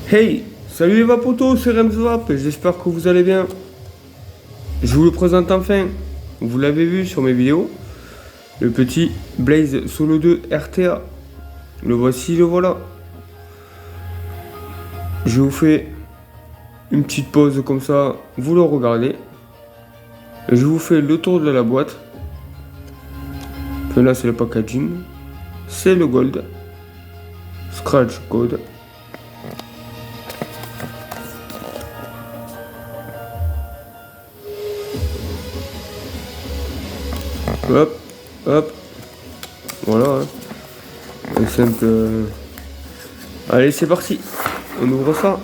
Hey, salut les vapotos, c'est Remzwap, j'espère que vous allez bien. Je vous le présente enfin, vous l'avez vu sur mes vidéos, le petit Blaze Solo 2 RTA. Le voici, le voilà. Je vous fais une petite pause comme ça, vous le regardez. Et je vous fais le tour de la boîte. Enfin, là c'est le packaging, c'est le gold, scratch code. Hop, hop, voilà, hein. Un simple. Allez, c'est parti, on ouvre ça.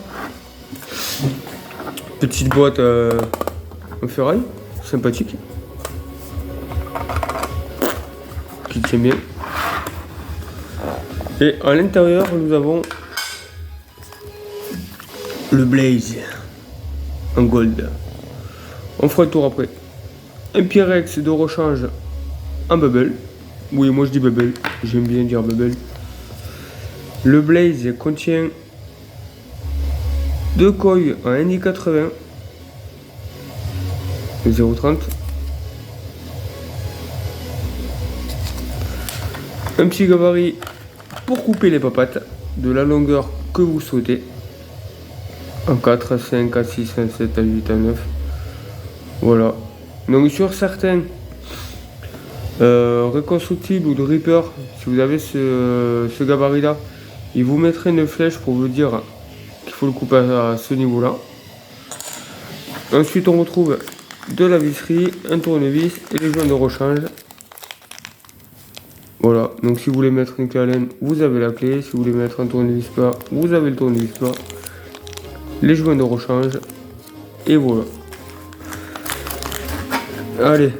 Petite boîte en ferraille, sympathique, qui tient bien. Et à l'intérieur, nous avons le Blaze en gold. On fera le tour après. Un Pyrex de rechange en bubble. Oui, moi je dis bubble, j'aime bien dire bubble. Le Blaze contient deux coils en NI80 0,30. Un petit gabarit pour couper les papates de la longueur que vous souhaitez. En 4, 5, à 6, à 7, à 8, à 9. Voilà. Donc sur certains reconstructibles ou de Reaper, si vous avez ce gabarit là, il vous mettrait une flèche pour vous dire qu'il faut le couper à ce niveau là. Ensuite on retrouve de la visserie, un tournevis et les joints de rechange. Voilà, donc si vous voulez mettre une clé Allen, vous avez la clé. Si vous voulez mettre un tournevis plat, vous avez le tournevis plat, les joints de rechange, et voilà. Allez,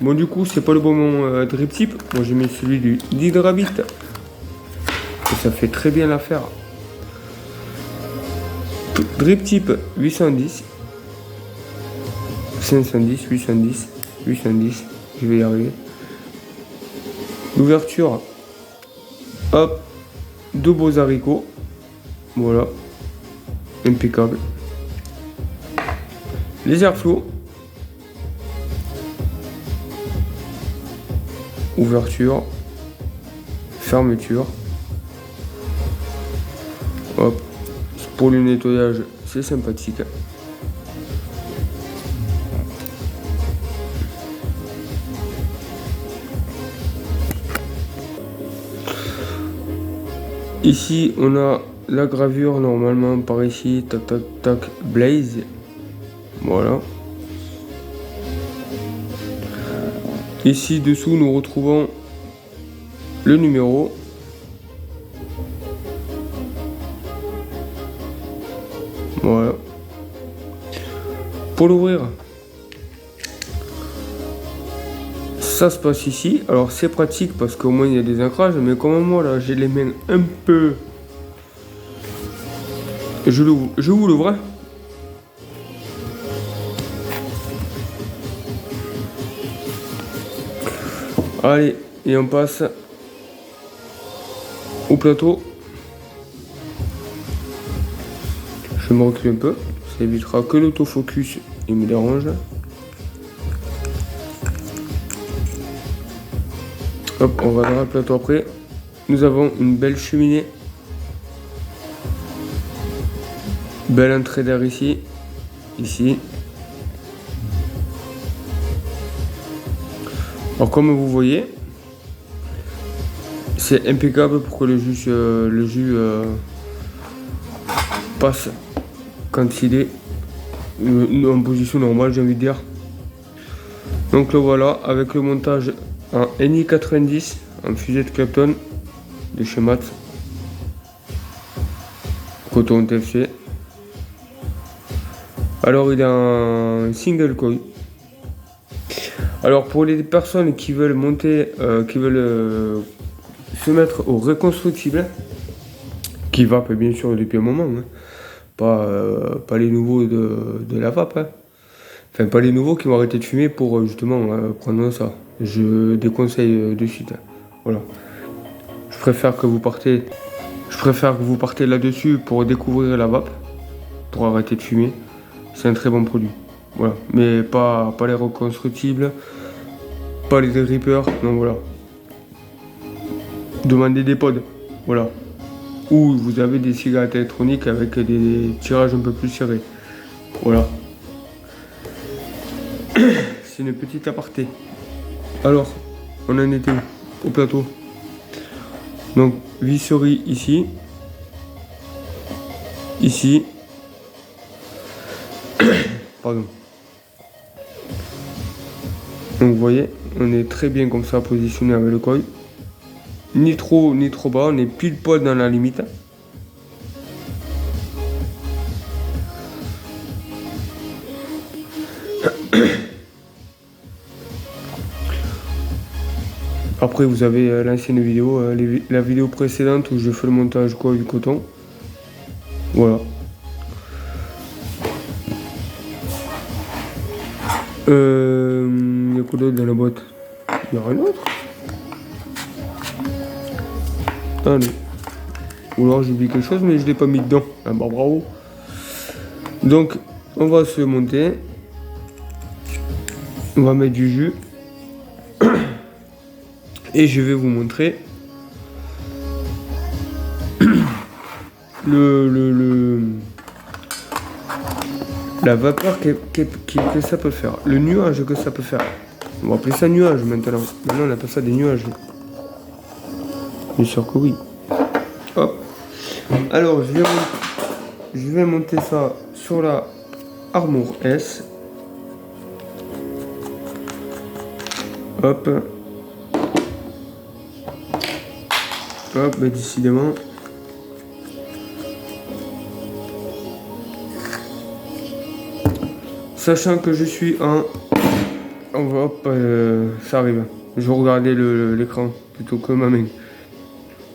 bon du coup c'est pas le bon drip tip, moi j'ai mis celui du d'Hydrabit, et ça fait très bien l'affaire. Drip tip 810, 510, 810, 810, je vais y arriver. L'ouverture, hop, deux beaux haricots, voilà, impeccable. Les airflows, ouverture, fermeture, hop, pour le nettoyage c'est sympathique. Ici on a la gravure normalement par ici, tac tac tac, Blaze, voilà. Ici dessous nous retrouvons le numéro. Voilà. Pour l'ouvrir, ça se passe ici. Alors c'est pratique parce qu'au moins il y a des ancrages, mais comme moi là j'ai les mains un peu... Je vous l'ouvre. Allez, et on passe au plateau. Je me recule un peu, ça évitera que l'autofocus il me dérange. Hop, on va dans le plateau après. Nous avons une belle cheminée. Belle entrée d'air ici. Ici. Alors comme vous voyez, c'est impeccable pour que le jus passe quand il est en position normale, j'ai envie de dire. Donc le voilà avec le montage en NI90 en fusée de Clapton de chez Mat, coton TFC. Alors il est en single coil. Alors pour les personnes qui veulent monter, qui veulent se mettre au reconstructible, qui vape bien sûr depuis un moment, hein. Pas les nouveaux de la vape, hein. Enfin pas les nouveaux qui vont arrêter de fumer pour justement prendre ça. Je déconseille de suite, hein. Voilà. Je préfère que vous partez Je préfère que vous partez là-dessus pour découvrir la vape, pour arrêter de fumer. C'est un très bon produit. Voilà. Mais pas les reconstructibles, pas les drippers, non voilà. Demandez des pods, voilà. Ou vous avez des cigarettes électroniques avec des tirages un peu plus serrés. Voilà. C'est une petite aparté. Alors, on en était où? Au plateau. Donc, visserie ici. Ici. Pardon. Donc, vous voyez, on est très bien comme ça positionné avec le coil. Ni trop bas, on est pile poil dans la limite. Après, vous avez l'ancienne vidéo, la vidéo précédente où je fais le montage coil coton. Voilà. Il y a quoi d'autre dans la boîte? Il n'y a rien d'autre. Allez. Ou alors j'ai oublié quelque chose mais je l'ai pas mis dedans. Ah bah bravo. Donc on va se monter. On va mettre du jus. Et je vais vous montrer la vapeur que ça peut faire. Le nuage que ça peut faire. On va appeler ça nuage maintenant. Maintenant on appelle ça des nuages. Bien sûr que oui. Hop. Alors je vais monter ça sur la Armour S. Hop. Hop, mais décidément. Sachant que je suis en... Hop, ça arrive. Je regardais l'écran plutôt que ma main.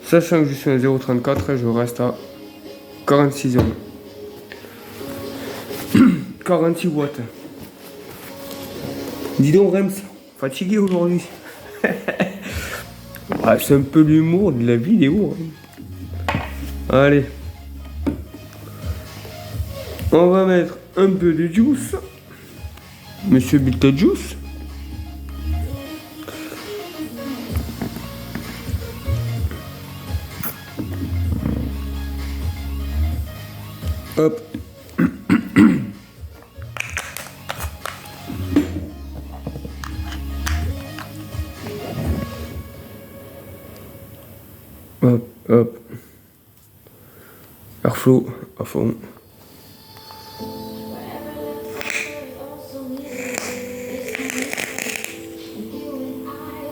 Sachant que je suis à 0,34, je reste à 46 ohms. 46 watts. Dis donc Rems, fatigué aujourd'hui. Ah, c'est un peu l'humour de la vidéo. Allez. On va mettre un peu de juice. Monsieur Beetlejuice. Hop. Hop, hop. Airflow à fond.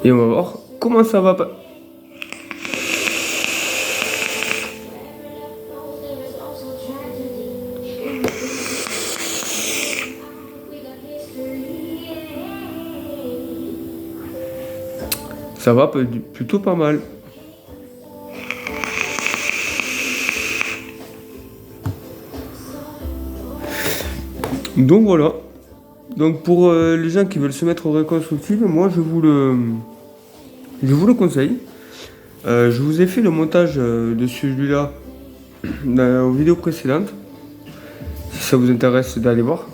Et on va voir comment ça va pas. Ça va plutôt pas mal. Donc voilà. Donc pour les gens qui veulent se mettre au reconstructible, moi je vous le conseille. Je vous ai fait le montage de celui-là dans la vidéo précédente. Si ça vous intéresse d'aller voir.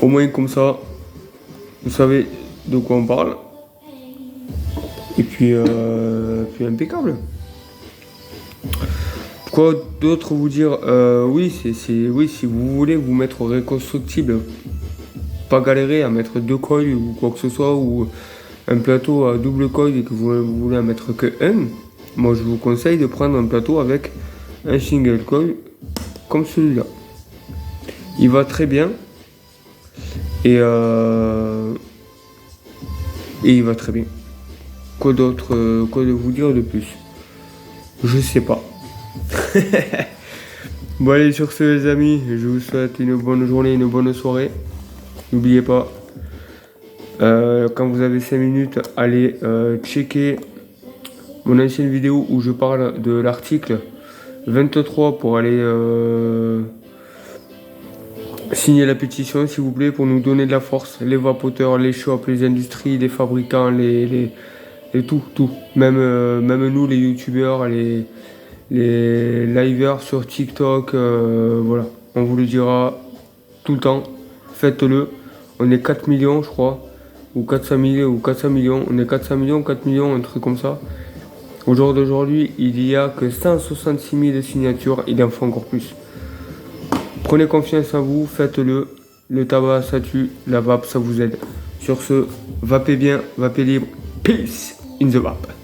Au moins comme ça, vous savez de quoi on parle. Et puis impeccable. Quoi d'autre vous dire? Oui, oui, si vous voulez vous mettre au reconstructible, pas galérer à mettre 2 coils ou quoi que ce soit, ou un plateau à double coil et que vous voulez en mettre que un, moi je vous conseille de prendre un plateau avec un single coil comme celui-là. Il va très bien et il va très bien. Quoi d'autre, quoi de vous dire de plus? Je sais pas. Bon allez, sur ce les amis, je vous souhaite une bonne journée, une bonne soirée. N'oubliez pas, quand vous avez 5 minutes, allez checker mon ancienne vidéo où je parle de l'article 23 pour aller signer la pétition s'il vous plaît, pour nous donner de la force, les vapoteurs, les shops, les industries, les fabricants, les Et tout. Même nous, les youtubeurs, les liveurs sur TikTok, voilà. On vous le dira tout le temps. Faites-le. On est 4 millions, je crois. Ou 400 millions, ou 400 millions. On est 400 millions, 4 millions, un truc comme ça. Au jour d'aujourd'hui, il y a que 166 000 signatures. Il en faut encore plus. Prenez confiance en vous, faites-le. Le tabac, ça tue. La vape, ça vous aide. Sur ce, vapez bien, vapez libre. Peace in the vape.